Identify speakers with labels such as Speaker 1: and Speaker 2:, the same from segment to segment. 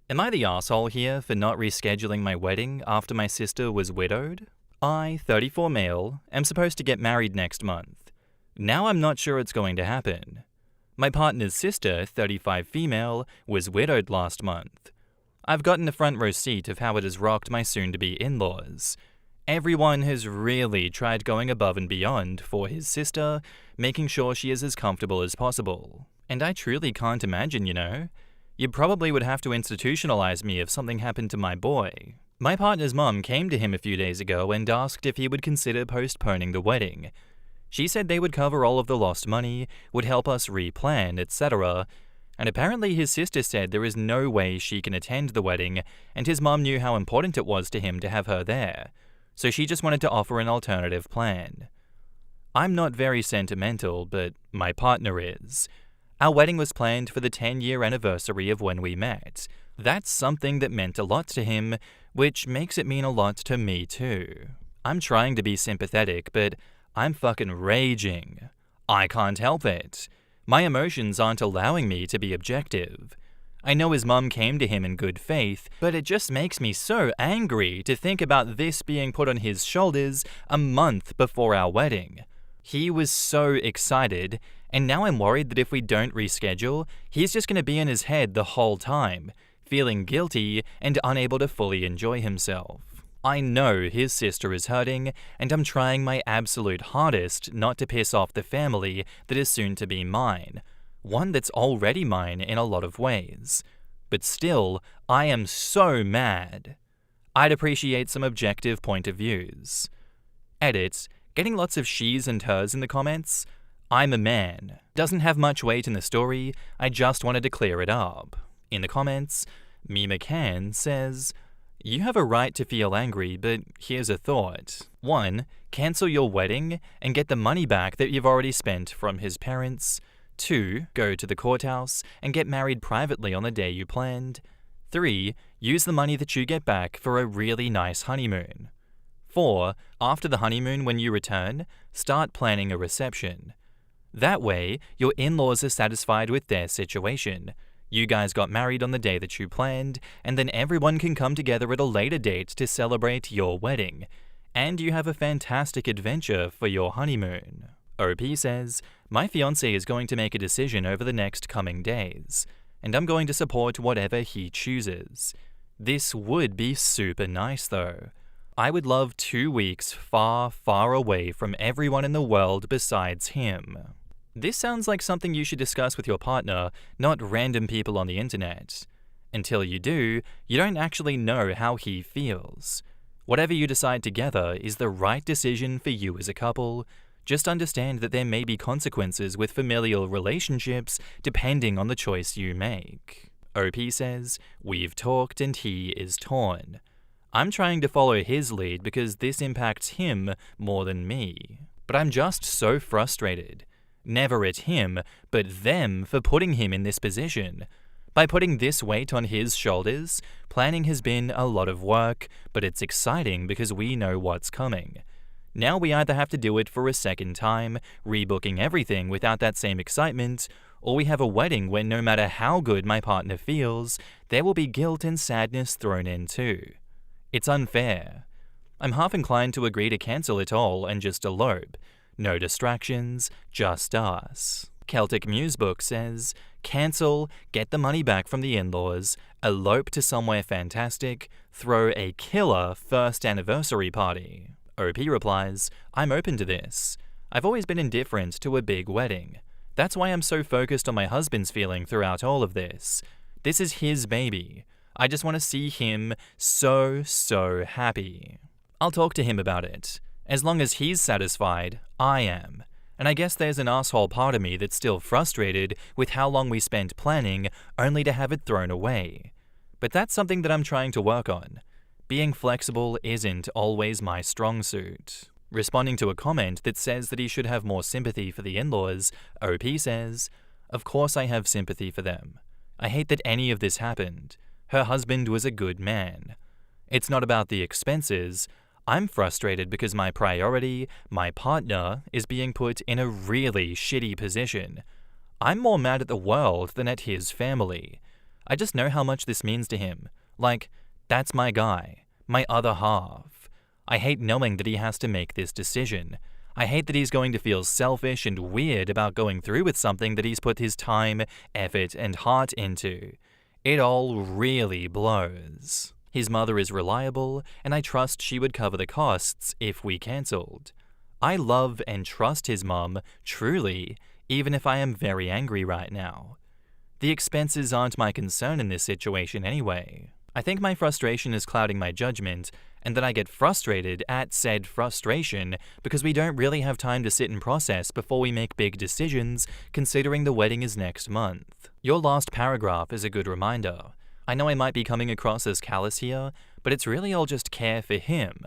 Speaker 1: Am I the asshole here for not rescheduling my wedding after my sister was widowed? I, 34 male, am supposed to get married next month. Now I'm not sure it's going to happen. My partner's sister, 35 female, was widowed last month. I've gotten a front row seat of how it has rocked my soon-to-be in-laws. Everyone has really tried going above and beyond for his sister, making sure she is as comfortable as possible. And I truly can't imagine, You probably would have to institutionalize me if something happened to my boy. My partner's mum came to him a few days ago and asked if he would consider postponing the wedding. She said they would cover all of the lost money, would help us replan, etc. And apparently his sister said there is no way she can attend the wedding, and his mum knew how important it was to him to have her there, so she just wanted to offer an alternative plan. I'm not very sentimental, but my partner is. Our wedding was planned for the 10-year anniversary of when we met. That's something that meant a lot to him, which makes it mean a lot to me too. I'm trying to be sympathetic, but I'm fucking raging. I can't help it. My emotions aren't allowing me to be objective. I know his mum came to him in good faith, but it just makes me so angry to think about this being put on his shoulders a month before our wedding. He was so excited, and now I'm worried that if we don't reschedule, he's just going to be in his head the whole time, feeling guilty and unable to fully enjoy himself. I know his sister is hurting, and I'm trying my absolute hardest not to piss off the family that is soon to be mine, one that's already mine in a lot of ways. But still, I am so mad. I'd appreciate some objective point of views. Edit. Getting lots of she's and hers in the comments. I'm a man. Doesn't have much weight in the story, I just wanted to clear it up. In the comments, Me McCann says, "You have a right to feel angry, but here's a thought. 1. Cancel your wedding and get the money back that you've already spent from his parents. 2. Go to the courthouse and get married privately on the day you planned. 3. Use the money that you get back for a really nice honeymoon. 4. After the honeymoon, when you return, start planning a reception. That way, your in-laws are satisfied with their situation. You guys got married on the day that you planned, and then everyone can come together at a later date to celebrate your wedding. And you have a fantastic adventure for your honeymoon." OP says, "My fiancé is going to make a decision over the next coming days, and I'm going to support whatever he chooses. This would be super nice though. I would love 2 weeks far, far away from everyone in the world besides him." This sounds like something you should discuss with your partner, not random people on the internet. Until you do, you don't actually know how he feels. Whatever you decide together is the right decision for you as a couple. Just understand that there may be consequences with familial relationships depending on the choice you make. OP says, "We've talked and he is torn. I'm trying to follow his lead because this impacts him more than me. But I'm just so frustrated. Never at him, but them for putting him in this position. By putting this weight on his shoulders, planning has been a lot of work, but it's exciting because we know what's coming. Now we either have to do it for a second time, rebooking everything without that same excitement, or we have a wedding where no matter how good my partner feels, there will be guilt and sadness thrown in too. It's unfair. I'm half inclined to agree to cancel it all and just elope. No distractions, just us." Celtic Musebook says, "Cancel, get the money back from the in-laws, elope to somewhere fantastic, throw a killer first anniversary party." OP replies, "I'm open to this. I've always been indifferent to a big wedding. That's why I'm so focused on my husband's feeling throughout all of this. This is his baby. I just want to see him so happy. I'll talk to him about it. As long as he's satisfied, I am. And I guess there's an asshole part of me that's still frustrated with how long we spent planning only to have it thrown away. But that's something that I'm trying to work on. Being flexible isn't always my strong suit." Responding to a comment that says that he should have more sympathy for the in-laws, OP says, "Of course I have sympathy for them. I hate that any of this happened. Her husband was a good man. It's not about the expenses. I'm frustrated because my priority, my partner, is being put in a really shitty position. I'm more mad at the world than at his family. I just know how much this means to him. Like, that's my guy, my other half. I hate knowing that he has to make this decision. I hate that he's going to feel selfish and weird about going through with something that he's put his time, effort, and heart into. It all really blows. His mother is reliable, and I trust she would cover the costs if we cancelled. I love and trust his mum, truly, even if I am very angry right now. The expenses aren't my concern in this situation anyway. I think my frustration is clouding my judgment, and that I get frustrated at said frustration because we don't really have time to sit and process before we make big decisions, considering the wedding is next month. Your last paragraph is a good reminder. I know I might be coming across as callous here, but it's really all just care for him.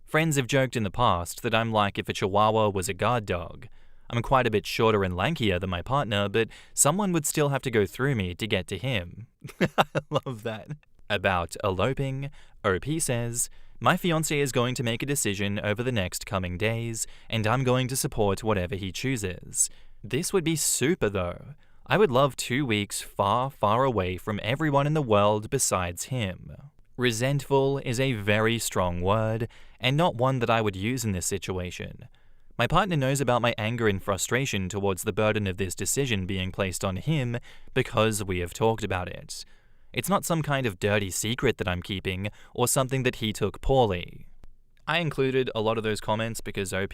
Speaker 1: Friends have joked in the past that I'm like if a chihuahua was a guard dog. I'm quite a bit shorter and lankier than my partner, but someone would still have to go through me to get to him. I love that. About eloping, OP says, my fiancé is going to make a decision over the next coming days, and I'm going to support whatever he chooses. This would be super though. I would love 2 weeks far, far away from everyone in the world besides him. Resentful is a very strong word, and not one that I would use in this situation. My partner knows about my anger and frustration towards the burden of this decision being placed on him because we have talked about it. It's not some kind of dirty secret that I'm keeping, or something that he took poorly. I included a lot of those comments because OP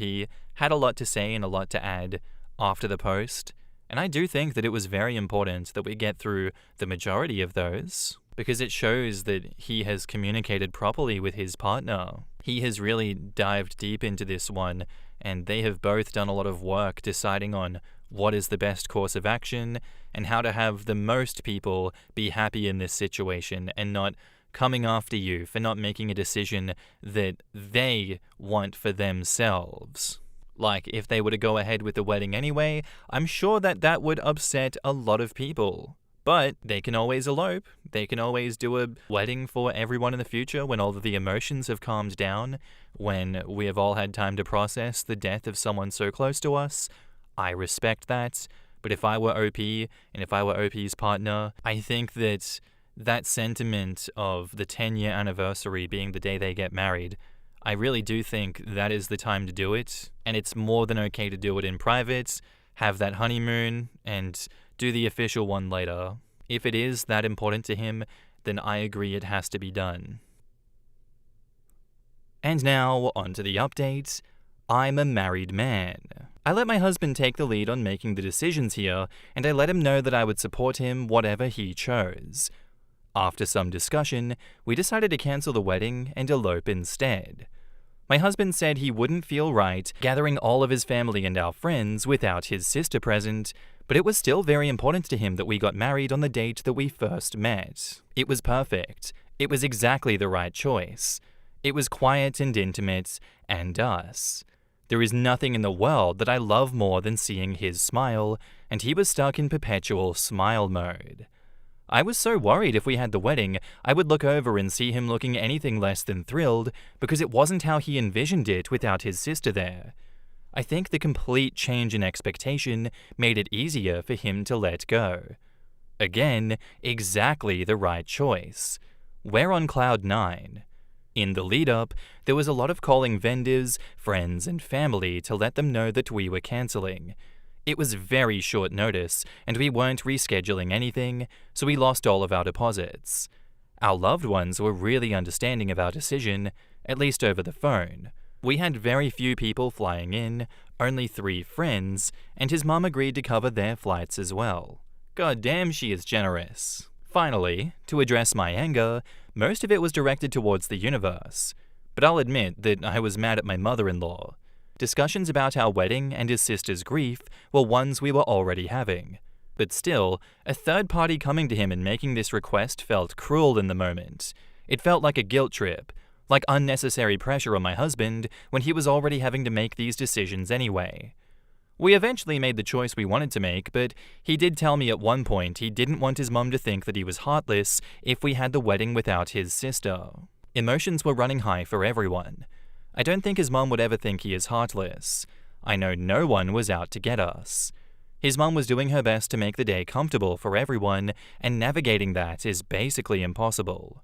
Speaker 1: had a lot to say and a lot to add after the post, and I do think that it was very important that we get through the majority of those, because it shows that he has communicated properly with his partner. He has really dived deep into this one, and they have both done a lot of work deciding on what is the best course of action and how to have the most people be happy in this situation and not coming after you for not making a decision that they want for themselves. Like, if they were to go ahead with the wedding anyway, I'm sure that that would upset a lot of people. But they can always elope. They can always do a wedding for everyone in the future when all of the emotions have calmed down, when we have all had time to process the death of someone so close to us. I respect that. But if I were OP, and if I were OP's partner, I think that that sentiment of the 10-year anniversary being the day they get married, I really do think that is the time to do it. And it's more than okay to do it in private, have that honeymoon, and do the official one later. If it is that important to him, then I agree it has to be done. And now, on to the update. I'm a married man. I let my husband take the lead on making the decisions here, and I let him know that I would support him whatever he chose. After some discussion, we decided to cancel the wedding and elope instead. My husband said he wouldn't feel right gathering all of his family and our friends without his sister present, but it was still very important to him that we got married on the date that we first met. It was perfect. It was exactly the right choice. It was quiet and intimate, and us. There is nothing in the world that I love more than seeing his smile, and he was stuck in perpetual smile mode. I was so worried if we had the wedding, I would look over and see him looking anything less than thrilled, because it wasn't how he envisioned it without his sister there. I think the complete change in expectation made it easier for him to let go. Again, exactly the right choice. We're on cloud 9. In the lead-up, there was a lot of calling vendors, friends, and family to let them know that we were cancelling. It was very short notice, and we weren't rescheduling anything, so we lost all of our deposits. Our loved ones were really understanding of our decision, at least over the phone. We had very few people flying in, only 3 friends, and his mum agreed to cover their flights as well. God damn, she is generous. Finally, to address my anger, most of it was directed towards the universe. But I'll admit that I was mad at my mother-in-law. Discussions about our wedding and his sister's grief were ones we were already having. But still, a third party coming to him and making this request felt cruel in the moment. It felt like a guilt trip, like unnecessary pressure on my husband when he was already having to make these decisions anyway. We eventually made the choice we wanted to make, but he did tell me at one point he didn't want his mum to think that he was heartless if we had the wedding without his sister. Emotions were running high for everyone. I don't think his mum would ever think he is heartless. I know no one was out to get us. His mum was doing her best to make the day comfortable for everyone, and navigating that is basically impossible.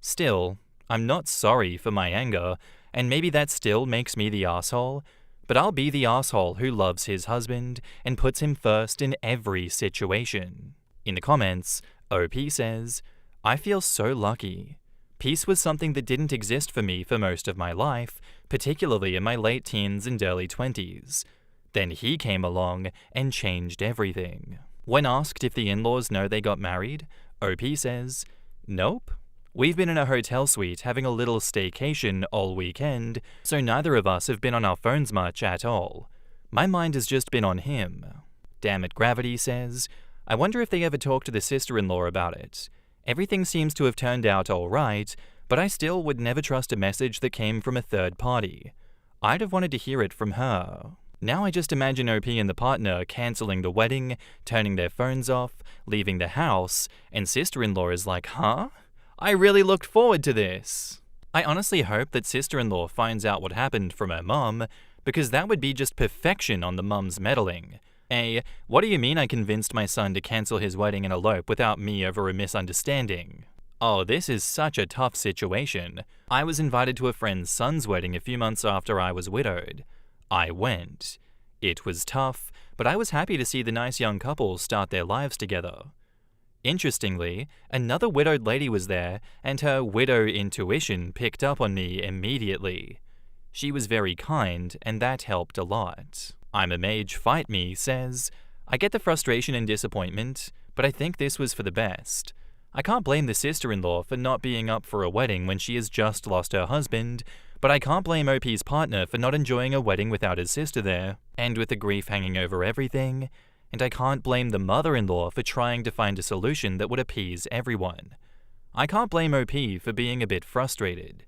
Speaker 1: Still, I'm not sorry for my anger, and maybe that still makes me the asshole, but I'll be the asshole who loves his husband and puts him first in every situation. In the comments, OP says, I feel so lucky. Peace was something that didn't exist for me for most of my life, particularly in my late teens and early 20s. Then he came along and changed everything. When asked if the in-laws know they got married, OP says, nope. We've been in a hotel suite having a little staycation all weekend, so neither of us have been on our phones much at all. My mind has just been on him. Damn it, Gravity says, I wonder if they ever talked to the sister-in-law about it. Everything seems to have turned out all right, but I still would never trust a message that came from a third party. I'd have wanted to hear it from her. Now I just imagine OP and the partner cancelling the wedding, turning their phones off, leaving the house, and sister-in-law is like, huh? I really looked forward to this. I honestly hope that sister-in-law finds out what happened from her mum, because that would be just perfection on the mum's meddling. What do you mean I convinced my son to cancel his wedding and elope without me over a misunderstanding? Oh, this is such a tough situation. I was invited to a friend's son's wedding a few months after I was widowed. I went. It was tough, but I was happy to see the nice young couple start their lives together. Interestingly, another widowed lady was there, and her widow intuition picked up on me immediately. She was very kind, and that helped a lot. I'm a Mage Fight Me says, I get the frustration and disappointment, but I think this was for the best. I can't blame the sister-in-law for not being up for a wedding when she has just lost her husband, but I can't blame OP's partner for not enjoying a wedding without his sister there, and with the grief hanging over everything. And I can't blame the mother-in-law for trying to find a solution that would appease everyone. I can't blame OP for being a bit frustrated.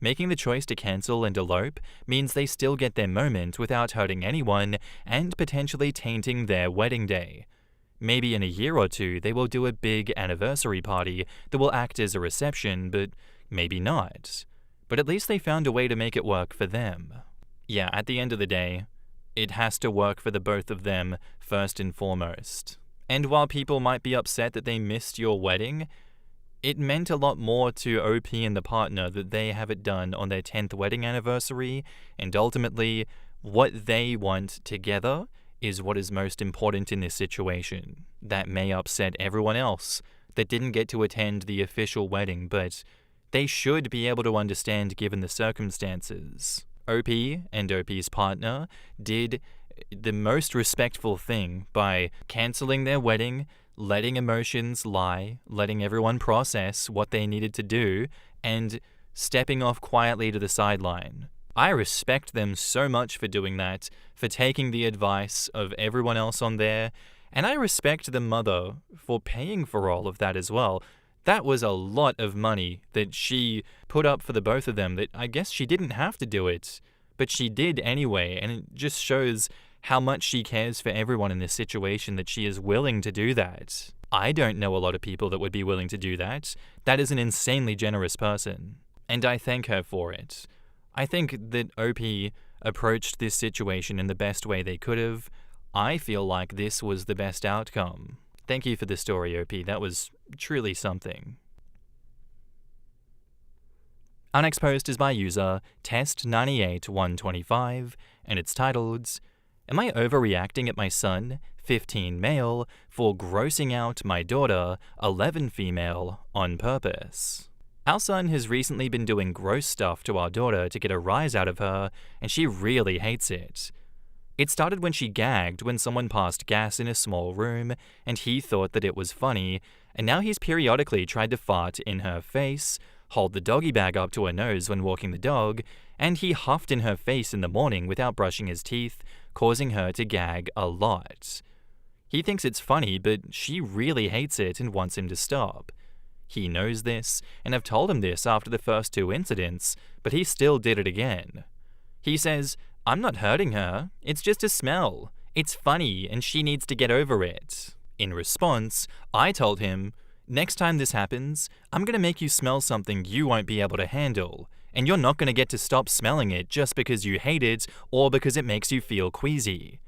Speaker 1: Making the choice to cancel and elope means they still get their moment without hurting anyone and potentially tainting their wedding day. Maybe in a year or two they will do a big anniversary party that will act as a reception, but maybe not. But at least they found a way to make it work for them. Yeah, at the end of the day, it has to work for the both of them first and foremost. And while people might be upset that they missed your wedding, it meant a lot more to OP and the partner that they have it done on their 10th wedding anniversary, and ultimately, what they want together is what is most important in this situation. That may upset everyone else that didn't get to attend the official wedding, but they should be able to understand given the circumstances. OP and OP's partner did the most respectful thing by cancelling their wedding, letting emotions lie, letting everyone process what they needed to do, and stepping off quietly to the sideline. I respect them so much for doing that, for taking the advice of everyone else on there, and I respect the mother for paying for all of that as well. That was a lot of money that she put up for the both of them that I guess she didn't have to do it, but she did anyway, and it just shows how much she cares for everyone in this situation that she is willing to do that. I don't know a lot of people that would be willing to do that. That is an insanely generous person, and I thank her for it. I think that OP approached this situation in the best way they could have. I feel like this was the best outcome. Thank you for the story, OP. That was truly something. Our next post is by user Test98125, and it's titled, Am I overreacting at my son, 15 male, for grossing out my daughter, 11 female, on purpose? Our son has recently been doing gross stuff to our daughter to get a rise out of her, and she really hates it. It started when she gagged when someone passed gas in a small room, and he thought that it was funny, and now he's periodically tried to fart in her face, hold the doggy bag up to her nose when walking the dog, and he huffed in her face in the morning without brushing his teeth, causing her to gag a lot. He thinks it's funny, but she really hates it and wants him to stop. He knows this, and I've told him this after the first 2 incidents, but he still did it again. He says, I'm not hurting her, it's just a smell. It's funny, and she needs to get over it. In response, I told him, next time this happens, I'm going to make you smell something you won't be able to handle, and you're not going to get to stop smelling it just because you hate it or because it makes you feel queasy.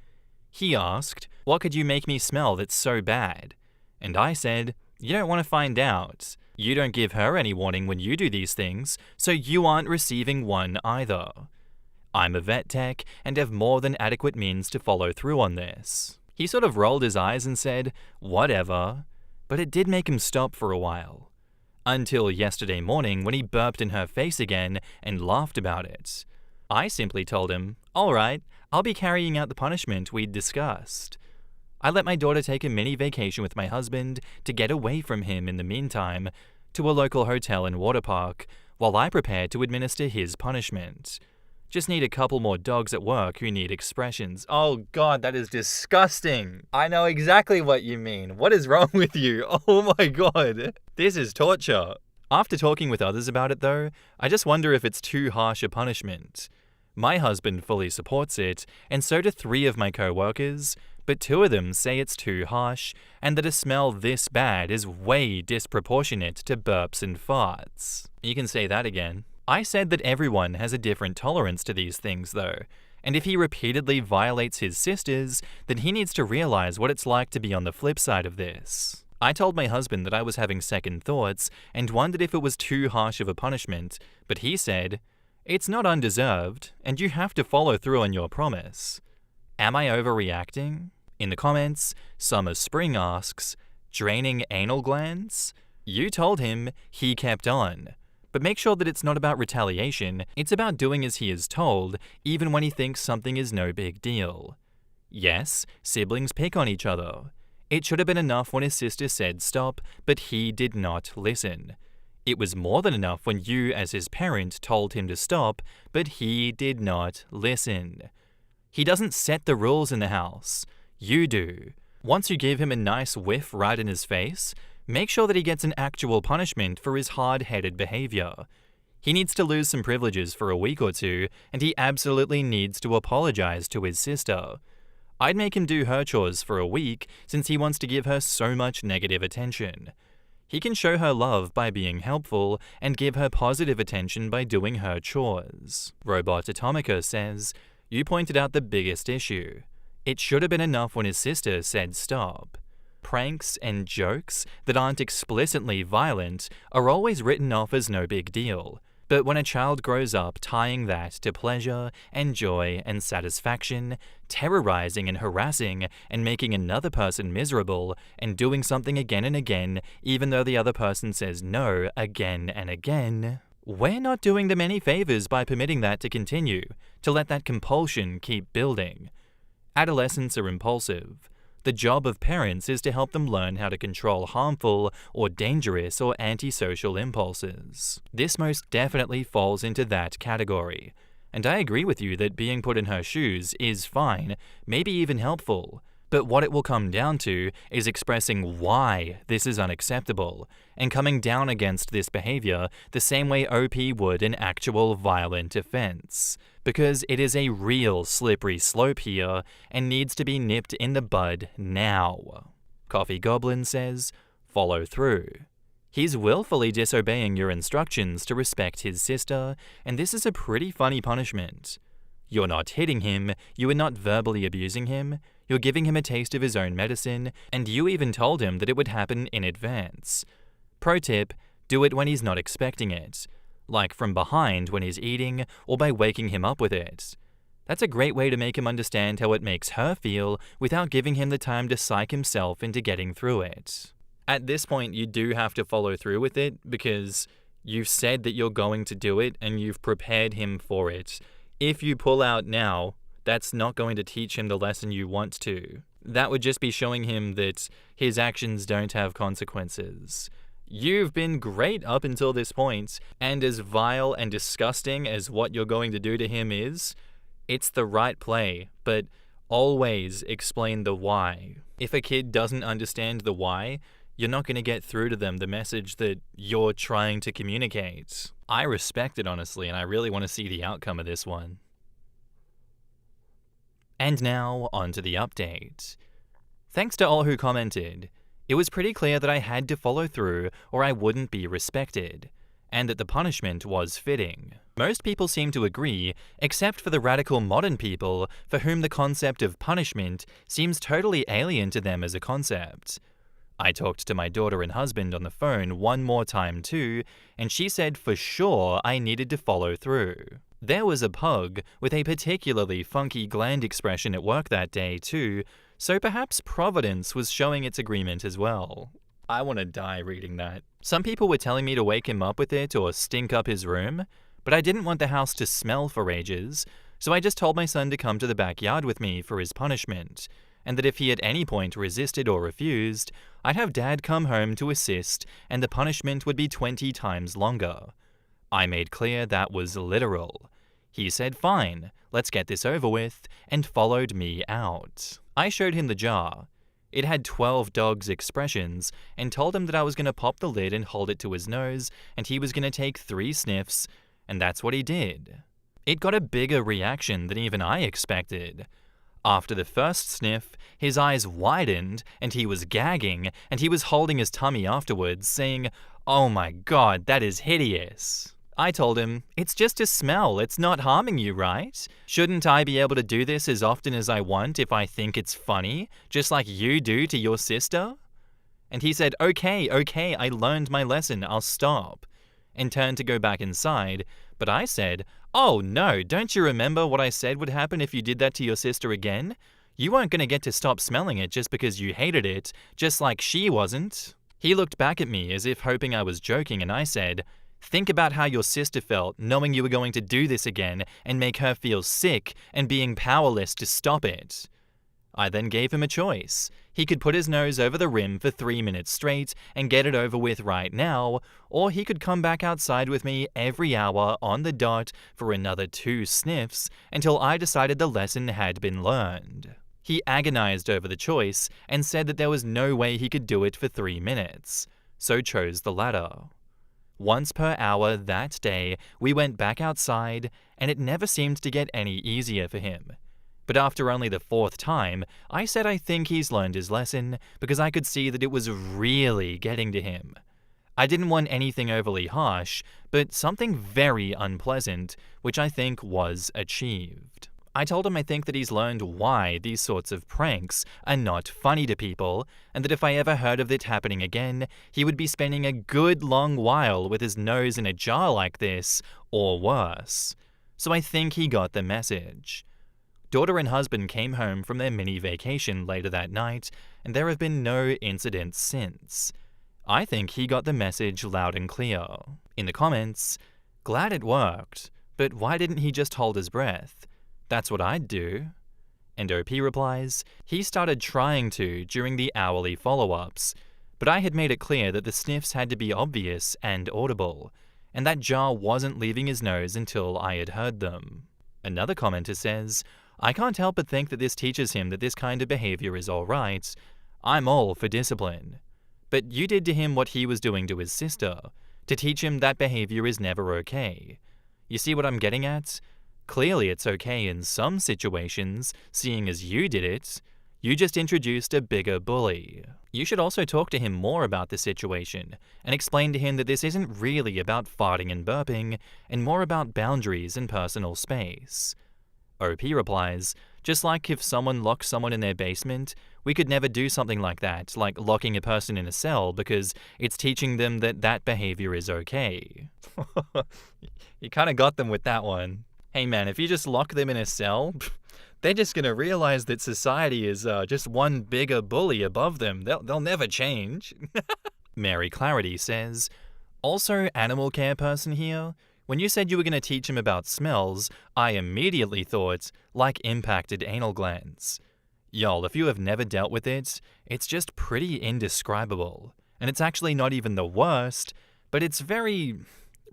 Speaker 1: He asked, "What could you make me smell that's so bad?" And I said, "You don't want to find out. You don't give her any warning when you do these things, so you aren't receiving one either. I'm a vet tech and have more than adequate means to follow through on this." He sort of rolled his eyes and said, "Whatever," but it did make him stop for a while. Until yesterday morning when he burped in her face again and laughed about it. I simply told him, "Alright, I'll be carrying out the punishment we'd discussed." I let my daughter take a mini vacation with my husband to get away from him in the meantime, to a local hotel and water park, while I prepared to administer his punishment. Just need a couple more dogs at work who need expressions. Oh god, that is disgusting. I know exactly what you mean. What is wrong with you? Oh my god. This is torture. After talking with others about it though, I just wonder if it's too harsh a punishment. My husband fully supports it, and so do 3 of my co-workers, but 2 of them say it's too harsh, and that a smell this bad is way disproportionate to burps and farts. You can say that again. I said that everyone has a different tolerance to these things though, and if he repeatedly violates his sisters, then he needs to realize what it's like to be on the flip side of this. I told my husband that I was having second thoughts and wondered if it was too harsh of a punishment, but he said, "It's not undeserved, and you have to follow through on your promise." Am I overreacting? In the comments, Summer Spring asks, "Draining anal glands?" You told him, he kept on. But make sure that it's not about retaliation, it's about doing as he is told, even when he thinks something is no big deal. Yes, siblings pick on each other. It should have been enough when his sister said stop, but he did not listen. It was more than enough when you, as his parent, told him to stop, but he did not listen. He doesn't set the rules in the house. You do. Once you give him a nice whiff right in his face, make sure that he gets an actual punishment for his hard-headed behavior. He needs to lose some privileges for a week or 2, and he absolutely needs to apologize to his sister. I'd make him do her chores for a week since he wants to give her so much negative attention. He can show her love by being helpful and give her positive attention by doing her chores. Robot Atomica says, "You pointed out the biggest issue. It should have been enough when his sister said stop. Pranks and jokes that aren't explicitly violent are always written off as no big deal. But when a child grows up tying that to pleasure and joy and satisfaction, terrorizing and harassing and making another person miserable, and doing something again and again, even though the other person says no again and again, we're not doing them any favors by permitting that to continue, to let that compulsion keep building. Adolescents are impulsive. The job of parents is to help them learn how to control harmful or dangerous or antisocial impulses. This most definitely falls into that category. And I agree with you that being put in her shoes is fine, maybe even helpful. But what it will come down to is expressing why this is unacceptable, and coming down against this behavior the same way OP would an actual violent offense. Because it is a real slippery slope here, and needs to be nipped in the bud now. Coffee Goblin says, "Follow through. He's willfully disobeying your instructions to respect his sister, and this is a pretty funny punishment. You're not hitting him, you are not verbally abusing him, you're giving him a taste of his own medicine, and you even told him that it would happen in advance. Pro tip, do it when he's not expecting it, like from behind when he's eating, or by waking him up with it. That's a great way to make him understand how it makes her feel without giving him the time to psych himself into getting through it." At this point, you do have to follow through with it because you've said that you're going to do it and you've prepared him for it. If you pull out now, that's not going to teach him the lesson you want to. That would just be showing him that his actions don't have consequences. You've been great up until this point, and as vile and disgusting as what you're going to do to him is, it's the right play, but always explain the why. If a kid doesn't understand the why, you're not going to get through to them the message that you're trying to communicate. I respect it, honestly, and I really want to see the outcome of this one. And now, on to the update. Thanks to all who commented. It was pretty clear that I had to follow through or I wouldn't be respected. and that the punishment was fitting. Most people seem to agree, except for the radical modern people for whom the concept of punishment seems totally alien to them as a concept. I talked to my daughter and husband on the phone one more time too, and she said for sure I needed to follow through. There was a pug with a particularly funky gland expression at work that day too, so perhaps Providence was showing its agreement as well. I want to die reading that. Some people were telling me to wake him up with it or stink up his room, but I didn't want the house to smell for ages, so I just told my son to come to the backyard with me for his punishment, and that if he at any point resisted or refused, I'd have Dad come home to assist and the punishment would be 20 times longer. I made clear that was literal. He said fine, let's get this over with, and followed me out. I showed him the jar. It had 12 dogs' expressions and told him that I was going to pop the lid and hold it to his nose and he was going to take 3 sniffs, and that's what he did. It got a bigger reaction than even I expected. After the first sniff, his eyes widened and he was gagging and he was holding his tummy afterwards, saying, "Oh my god, that is hideous." I told him, "It's just a smell, it's not harming you, right? Shouldn't I be able to do this as often as I want if I think it's funny, just like you do to your sister?" And he said, okay, I learned my lesson, I'll stop," and turned to go back inside, but I said, "Oh no, don't you remember what I said would happen if you did that to your sister again? You weren't going to get to stop smelling it just because you hated it, just like she wasn't." He looked back at me as if hoping I was joking, and I said, "Think about how your sister felt knowing you were going to do this again and make her feel sick and being powerless to stop it." I then gave him a choice. He could put his nose over the rim for 3 minutes straight and get it over with right now, or he could come back outside with me every hour on the dot for another 2 sniffs until I decided the lesson had been learned. He agonized over the choice and said that there was no way he could do it for 3 minutes, so chose the latter. Once per hour that day, we went back outside, and it never seemed to get any easier for him. But after only the 4th time, I said I think he's learned his lesson because I could see that it was really getting to him. I didn't want anything overly harsh, but something very unpleasant, which I think was achieved. I told him I think that he's learned why these sorts of pranks are not funny to people, and that if I ever heard of it happening again, he would be spending a good long while with his nose in a jar like this, or worse. So I think he got the message. Daughter and husband came home from their mini vacation later that night, and there have been no incidents since. I think he got the message loud and clear. In the comments, "Glad it worked, but why didn't he just hold his breath? That's what I'd do." And OP replies, "He started trying to during the hourly follow-ups, but I had made it clear that the sniffs had to be obvious and audible, and that jar wasn't leaving his nose until I had heard them." Another commenter says, "I can't help but think that this teaches him that this kind of behavior is alright. I'm all for discipline. But you did to him what he was doing to his sister, to teach him that behavior is never okay. You see what I'm getting at? Clearly it's okay in some situations, seeing as you did it. You just introduced a bigger bully. You should also talk to him more about the situation and explain to him that this isn't really about farting and burping, and more about boundaries and personal space." OP replies, "Just like if someone locked someone in their basement, we could never do something like that, like locking a person in a cell, because it's teaching them that that behavior is okay." You kind of got them with that one. Hey man, if you just lock them in a cell, they're just going to realize that society is just one bigger bully above them. They'll never change. Mary Clarity says, "Also animal care person here. When you said you were going to teach him about smells, I immediately thought, like impacted anal glands. Y'all, if you have never dealt with it, it's just pretty indescribable. And it's actually not even the worst, but it's very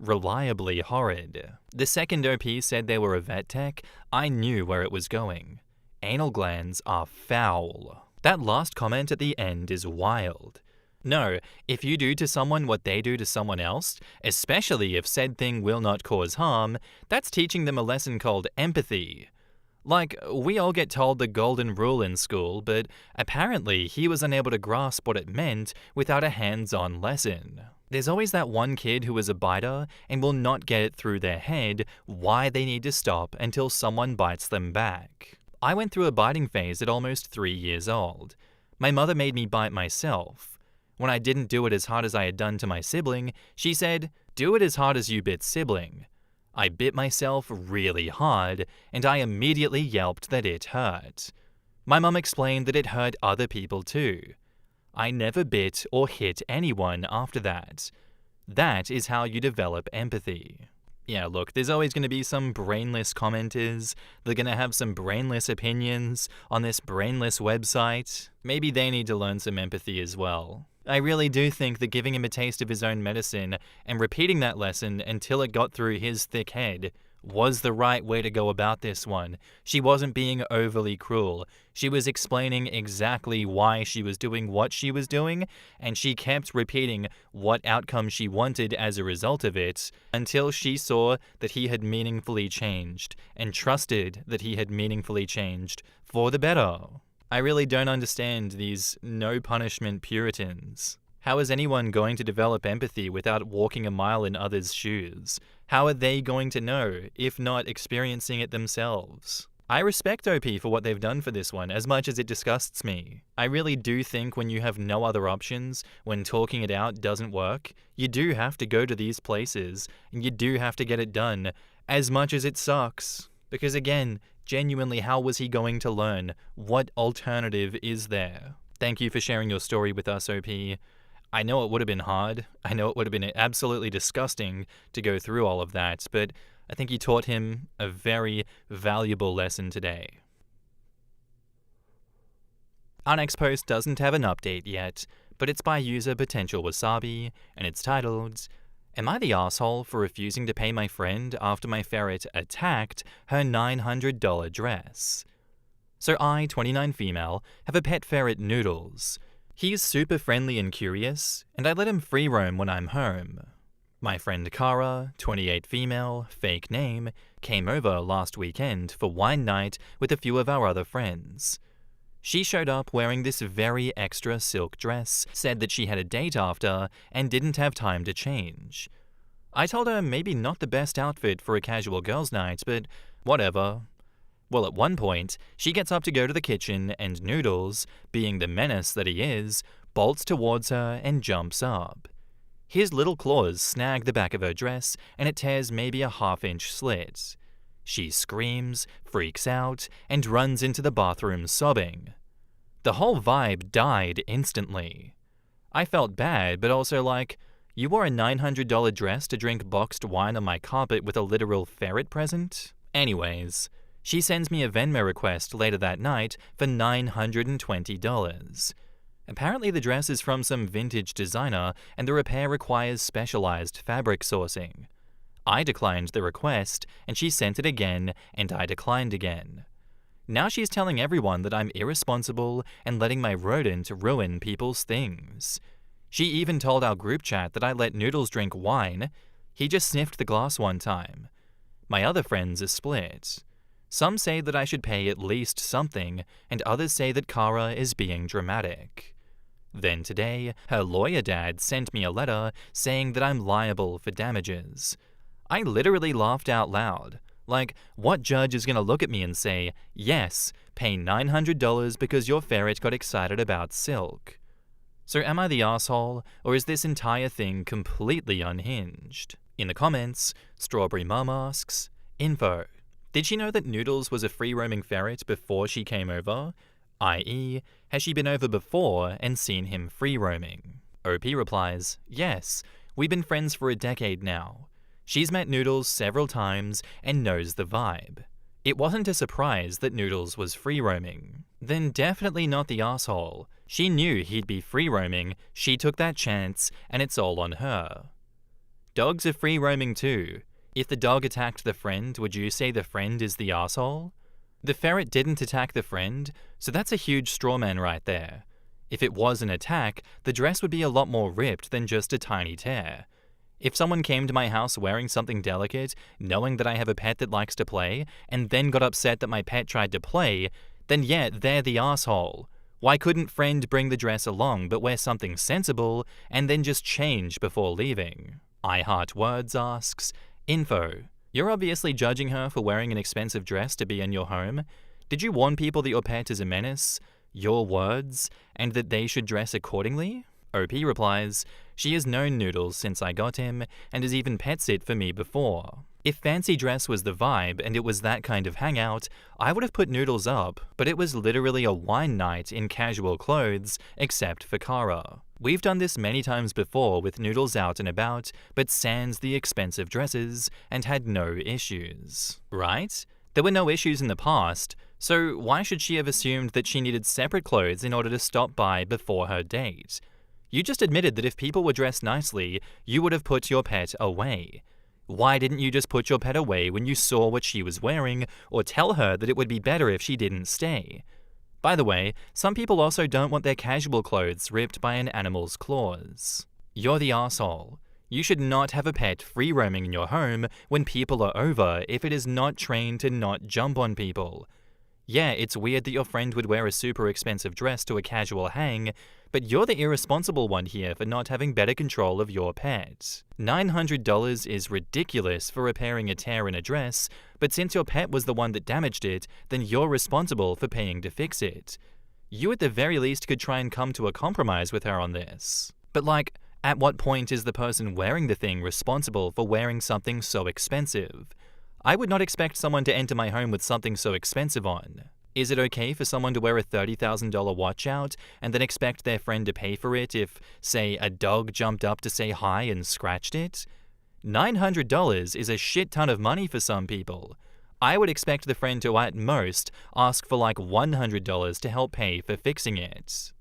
Speaker 1: reliably horrid." The second OP said they were a vet tech, I knew where it was going. Anal glands are foul. That last comment at the end is wild. No, if you do to someone what they do to someone else, especially if said thing will not cause harm, that's teaching them a lesson called empathy. Like, we all get told the golden rule in school, but apparently he was unable to grasp what it meant without a hands-on lesson. There's always that one kid who is a biter and will not get it through their head why they need to stop until someone bites them back. I went through a biting phase at almost 3 years old. My mother made me bite myself. When I didn't do it as hard as I had done to my sibling, she said, "Do it as hard as you bit sibling." I bit myself really hard, and I immediately yelped that it hurt. My mum explained that it hurt other people too. I never bit or hit anyone after that. That is how you develop empathy. Yeah, look, there's always going to be some brainless commenters. They're going to have some brainless opinions on this brainless website. Maybe they need to learn some empathy as well. I really do think that giving him a taste of his own medicine and repeating that lesson until it got through his thick head was the right way to go about this one. She wasn't being overly cruel. She was explaining exactly why she was doing what she was doing, and she kept repeating what outcome she wanted as a result of it until she saw that he had meaningfully changed and trusted that he had meaningfully changed for the better. I really don't understand these no-punishment Puritans. How is anyone going to develop empathy without walking a mile in others' shoes? How are they going to know, if not experiencing it themselves? I respect OP for what they've done for this one, as much as it disgusts me. I really do think when you have no other options, when talking it out doesn't work, you do have to go to these places, and you do have to get it done, as much as it sucks. Because again, genuinely, how was he going to learn? What alternative is there? Thank you for sharing your story with us, OP. I know it would have been hard. I know it would have been absolutely disgusting to go through all of that, but I think you taught him a very valuable lesson today. Our next post doesn't have an update yet, but it's by user Potential Wasabi, and it's titled, "Am I the asshole for refusing to pay my friend after my ferret attacked her $900 dress?" So I, 29 female, have a pet ferret, Noodles. He's super friendly and curious, and I let him free roam when I'm home. My friend Kara, 28 female, fake name, came over last weekend for wine night with a few of our other friends. She showed up wearing this very extra silk dress, said that she had a date after, and didn't have time to change. I told her maybe not the best outfit for a casual girls' night, but whatever. Well, at one point, she gets up to go to the kitchen and Noodles, being the menace that he is, bolts towards her and jumps up. His little claws snag the back of her dress and it tears maybe a half-inch slit. She screams, freaks out, and runs into the bathroom sobbing. The whole vibe died instantly. I felt bad, but also like, you wore a $900 dress to drink boxed wine on my carpet with a literal ferret present? Anyways, she sends me a Venmo request later that night for $920. Apparently the dress is from some vintage designer and the repair requires specialized fabric sourcing. I declined the request and she sent it again and I declined again. Now she's telling everyone that I'm irresponsible and letting my rodent ruin people's things. She even told our group chat that I let Noodles drink wine. He just sniffed the glass one time. My other friends are split. Some say that I should pay at least something, and others say that Kara is being dramatic. Then today, her lawyer dad sent me a letter saying that I'm liable for damages. I literally laughed out loud. Like, what judge is going to look at me and say, yes, pay $900 because your ferret got excited about silk? So am I the asshole, or is this entire thing completely unhinged? In the comments, Strawberry Mum asks, info. Did she know that Noodles was a free-roaming ferret before she came over? I.e., has she been over before and seen him free-roaming? OP replies, yes, we've been friends for a decade now. She's met Noodles several times and knows the vibe. It wasn't a surprise that Noodles was free-roaming. Then definitely not the asshole. She knew he'd be free-roaming, she took that chance, and it's all on her. Dogs are free-roaming too. If the dog attacked the friend, would you say the friend is the asshole? The ferret didn't attack the friend, so that's a huge straw man right there. If it was an attack, the dress would be a lot more ripped than just a tiny tear. If someone came to my house wearing something delicate, knowing that I have a pet that likes to play, and then got upset that my pet tried to play, then yeah, they're the asshole. Why couldn't friend bring the dress along but wear something sensible and then just change before leaving? I Heart Words asks, Info. You're obviously judging her for wearing an expensive dress to be in your home. Did you warn people that your pet is a menace? Your words? And that they should dress accordingly? OP replies, she has known Noodles since I got him and has even pet sit for me before. If fancy dress was the vibe and it was that kind of hangout, I would have put Noodles up, but it was literally a wine night in casual clothes, except for Kara. We've done this many times before with Noodles out and about, but sans the expensive dresses, and had no issues. Right? There were no issues in the past, so why should she have assumed that she needed separate clothes in order to stop by before her date? You just admitted that if people were dressed nicely, you would have put your pet away. Why didn't you just put your pet away when you saw what she was wearing, or tell her that it would be better if she didn't stay? By the way, some people also don't want their casual clothes ripped by an animal's claws. You're the arsehole. You should not have a pet free roaming in your home when people are over if it is not trained to not jump on people. Yeah, it's weird that your friend would wear a super expensive dress to a casual hang, but you're the irresponsible one here for not having better control of your pet. $900 is ridiculous for repairing a tear in a dress, but since your pet was the one that damaged it, then you're responsible for paying to fix it. You at the very least could try and come to a compromise with her on this. But at what point is the person wearing the thing responsible for wearing something so expensive? I would not expect someone to enter my home with something so expensive on. Is it okay for someone to wear a $30,000 watch out and then expect their friend to pay for it if, say, a dog jumped up to say hi and scratched it? $900 is a shit ton of money for some people. I would expect the friend to at most ask for $100 to help pay for fixing it.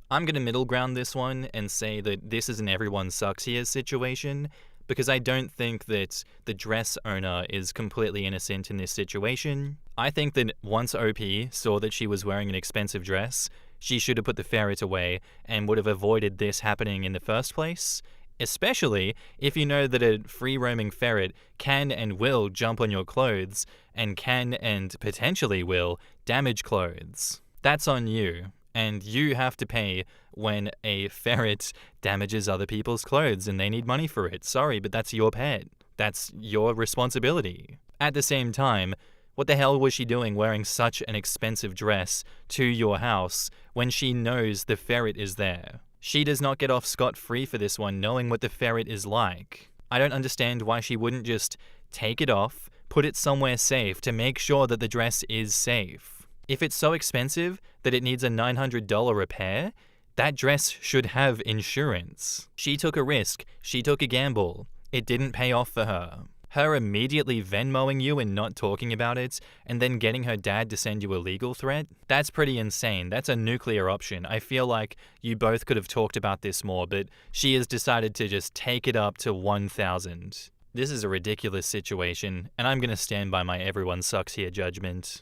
Speaker 1: I'm gonna middle ground this one and say that this is an everyone sucks here situation, because I don't think that the dress owner is completely innocent in this situation. I think that once OP saw that she was wearing an expensive dress, she should have put the ferret away and would have avoided this happening in the first place, especially if you know that a free-roaming ferret can and will jump on your clothes and can and potentially will damage clothes. That's on you. And you have to pay when a ferret damages other people's clothes and they need money for it. Sorry, but that's your pet. That's your responsibility. At the same time, what the hell was she doing wearing such an expensive dress to your house when she knows the ferret is there? She does not get off scot-free for this one, knowing what the ferret is like. I don't understand why she wouldn't just take it off, put it somewhere safe to make sure that the dress is safe. If it's so expensive that it needs a $900 repair, that dress should have insurance. She took a risk. She took a gamble. It didn't pay off for her. Her immediately Venmoing you and not talking about it, and then getting her dad to send you a legal threat, that's pretty insane. That's a nuclear option. I feel like you both could have talked about this more, but she has decided to just take it up to 1,000. This is a ridiculous situation, and I'm gonna stand by my everyone sucks here judgment.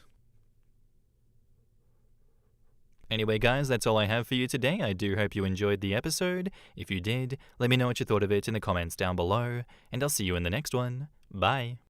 Speaker 1: Anyway guys, that's all I have for you today. I do hope you enjoyed the episode. If you did, let me know what you thought of it in the comments down below, and I'll see you in the next one. Bye.